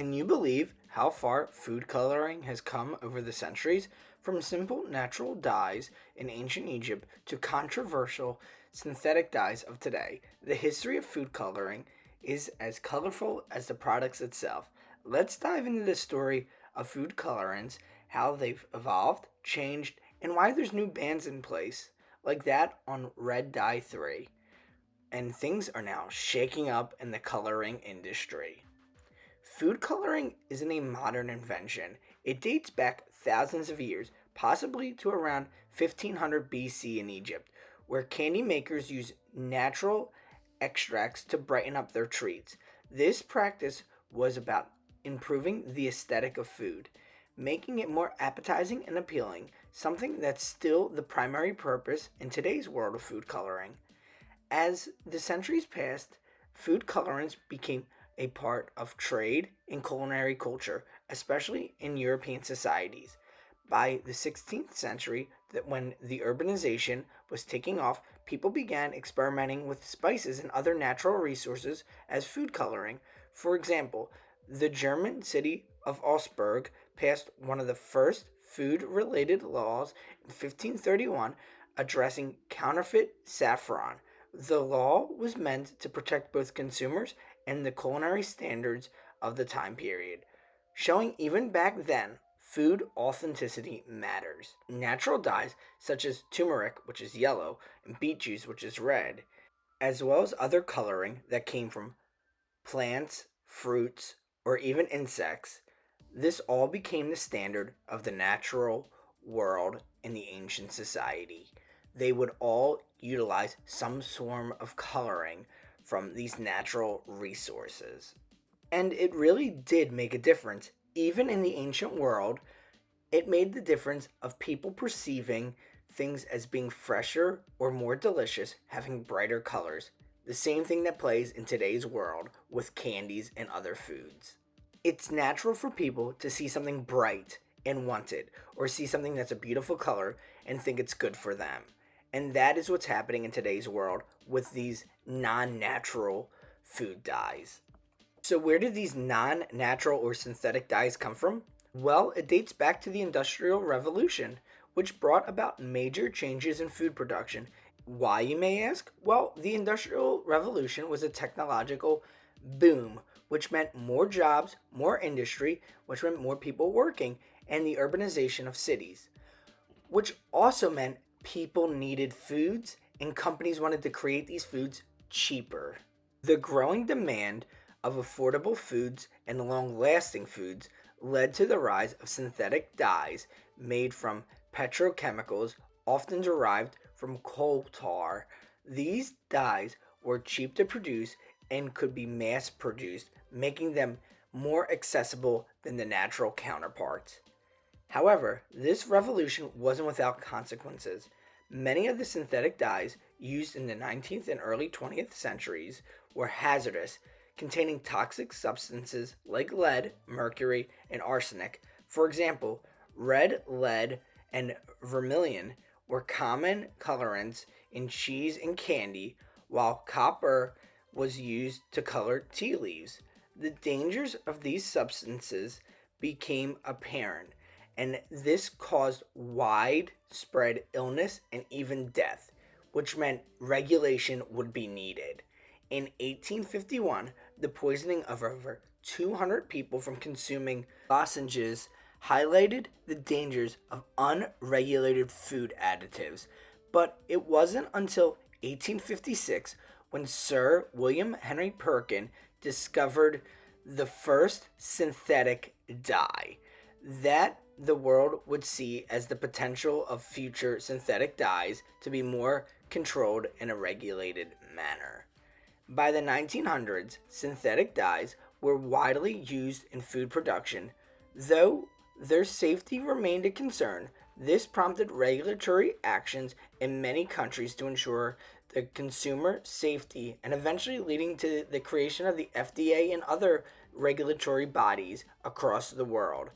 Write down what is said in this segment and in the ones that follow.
Can you believe how far food coloring has come over the centuries? From simple natural dyes in ancient Egypt to controversial synthetic dyes of today, the history of food coloring is as colorful as the products itself. Let's dive into the story of food colorants, how they've evolved, changed, and why there's new bans in place, like that on Red Dye 3. And things are now shaking up in the coloring industry. Food coloring isn't a modern invention. It dates back thousands of years, possibly to around 1500 BC in Egypt, where candy makers used natural extracts to brighten up their treats. This practice was about improving the aesthetic of food, making it more appetizing and appealing, something that's still the primary purpose in today's world of food coloring. As the centuries passed, food colorants became a part of trade and culinary culture, especially in European societies. By the 16th century, when the urbanization was taking off, people began experimenting with spices and other natural resources as food coloring. For example, the German city of Augsburg passed one of the first food related laws in 1531 addressing counterfeit saffron. The law was meant to protect both consumers and the culinary standards of the time period, showing even back then food authenticity matters. Natural dyes such as turmeric, which is yellow, and beet juice, which is red, as well as other coloring that came from plants, fruits, or even insects, this all became the standard of the natural world in the ancient society. They would all utilize some form of coloring from these natural resources. And it really did make a difference. Even in the ancient world, it made the difference of people perceiving things as being fresher or more delicious, having brighter colors. The same thing that plays in today's world with candies and other foods. It's natural for people to see something bright and want it, or see something that's a beautiful color and think it's good for them. And that is what's happening in today's world with these non natural food dyes. So, where did these non natural or synthetic dyes come from? Well, it dates back to the Industrial Revolution, which brought about major changes in food production. Why, you may ask? Well, the Industrial Revolution was a technological boom, which meant more jobs, more industry, which meant more people working, and the urbanization of cities, which also meant people needed foods and companies wanted to create these foods cheaper. The growing demand of affordable foods and long lasting foods led to the rise of synthetic dyes made from petrochemicals, often derived from coal tar. These dyes were cheap to produce and could be mass produced, making them more accessible than the natural counterparts. However, this revolution wasn't without consequences. Many of the synthetic dyes used in the 19th and early 20th centuries were hazardous, containing toxic substances like lead, mercury, and arsenic. For example, red lead and vermilion were common colorants in cheese and candy, while copper was used to color tea leaves. The dangers of these substances became apparent, and this caused widespread illness and even death, which meant regulation would be needed. In 1851, the poisoning of over 200 people from consuming lozenges highlighted the dangers of unregulated food additives. But it wasn't until 1856 when Sir William Henry Perkin discovered the first synthetic dye that the world would see as the potential of future synthetic dyes to be more controlled in a regulated manner. By the 1900s, synthetic dyes were widely used in food production. Though their safety remained a concern, this prompted regulatory actions in many countries to ensure the consumer safety and eventually leading to the creation of the FDA and other regulatory bodies across the world.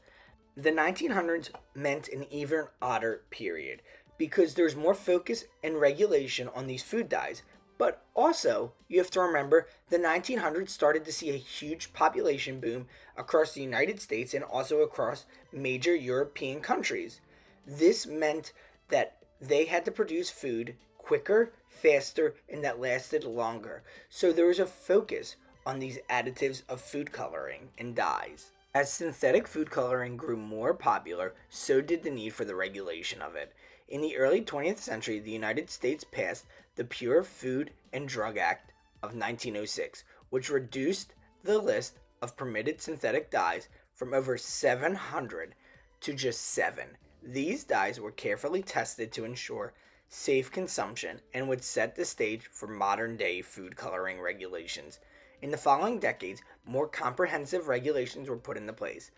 The 1900s meant an even odder period because there's more focus and regulation on these food dyes, But also, you have to remember the 1900s started to see a huge population boom across the United States and also across major European countries. This meant that they had to produce food quicker, faster, and that lasted longer. So there was a focus on these additives of food coloring and dyes. As synthetic food coloring grew more popular, so did the need for the regulation of it. In the early 20th century, the United States passed the Pure Food and Drug Act of 1906, which reduced the list of permitted synthetic dyes from over 700 to just 7. These dyes were carefully tested to ensure safe consumption and would set the stage for modern day food coloring regulations. In the following decades, more comprehensive regulations were put into place.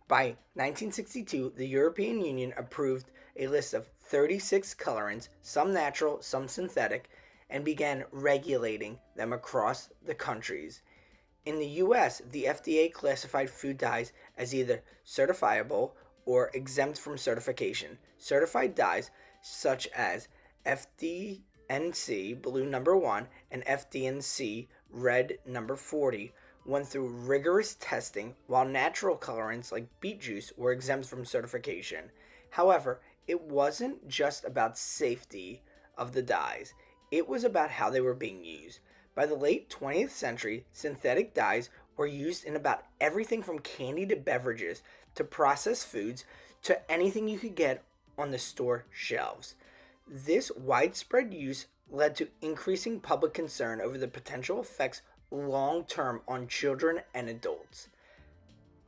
By 1962, the European Union approved a list of 36 colorants, some natural, some synthetic, and began regulating them across the countries. In the US, the FDA classified food dyes as either certifiable or exempt from certification. Certified dyes such as FD&C Blue Number 1 and FD&C Red Number 40 went through rigorous testing, while natural colorants like beet juice were exempt from certification. However, it wasn't just about safety of the dyes, it was about how they were being used. By the late 20th century, synthetic dyes were used in about everything from candy to beverages to processed foods to anything you could get on the store shelves. This widespread use led to increasing public concern over the potential effects long term on children and adults.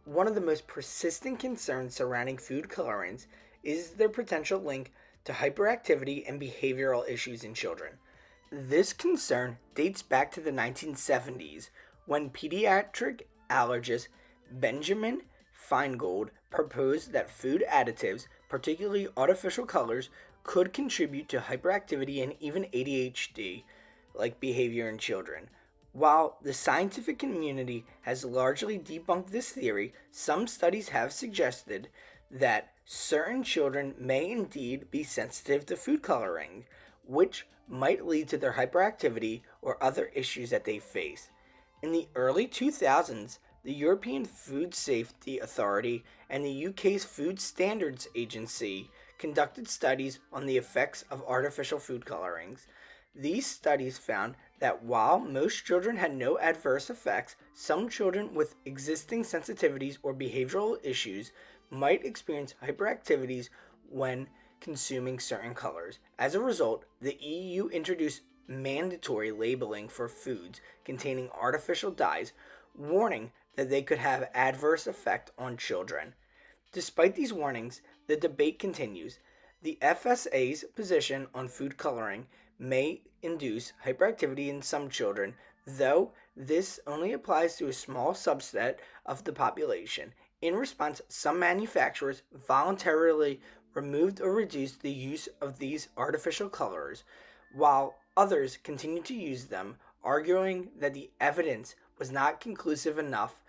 One of the most persistent concerns surrounding food colorants is their potential link to hyperactivity and behavioral issues in children. This concern dates back to the 1970s when pediatric allergist Benjamin Feingold proposed that food additives, particularly artificial colors, could contribute to hyperactivity and even ADHD like behavior in children. While the scientific community has largely debunked this theory, some studies have suggested that certain children may indeed be sensitive to food coloring, which might lead to their hyperactivity or other issues that they face. In the early 2000s, the European Food Safety Authority and the UK's Food Standards Agency conducted studies on the effects of artificial food colorings. These studies found that while most children had no adverse effects, some children with existing sensitivities or behavioral issues might experience hyperactivities when consuming certain colors. As a result, the EU introduced mandatory labeling for foods containing artificial dyes, warning that they could have adverse effect on children. Despite these warnings, the debate continues. The FSA's position on food coloring may induce hyperactivity in some children, though this only applies to a small subset of the population. In response, some manufacturers voluntarily removed or reduced the use of these artificial colors, while others continued to use them, arguing that the evidence was not conclusive enough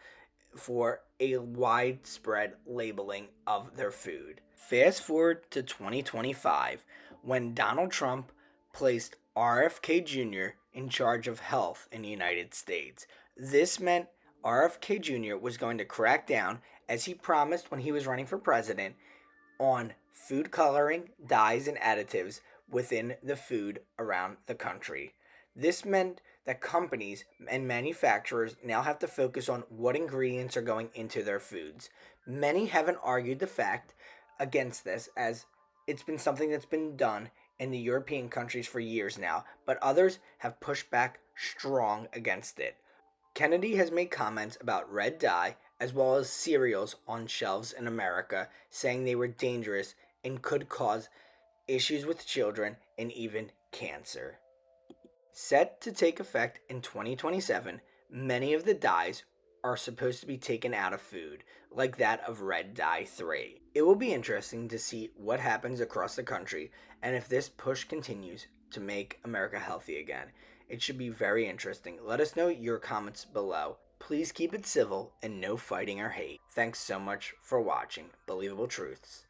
for a widespread labeling of their food. Fast forward to 2025, when Donald Trump placed RFK Jr. in charge of health in the United States. This meant RFK Jr. was going to crack down, as he promised when he was running for president, on food coloring, dyes, and additives within the food around the country. This meant that companies and manufacturers now have to focus on what ingredients are going into their foods. Many haven't argued the fact against this, as it's been something that's been done in the European countries for years now, but others have pushed back strong against it. Kennedy has made comments about red dye as well as cereals on shelves in America, saying they were dangerous and could cause issues with children and even cancer. Set to take effect in 2027, many of the dyes are supposed to be taken out of food, like that of red dye 3. It will be interesting to see what happens across the country and if this push continues to make America healthy again. It should be very interesting. Let us know your comments below. Please keep it civil and no fighting or hate. Thanks so much for watching Believable Truths.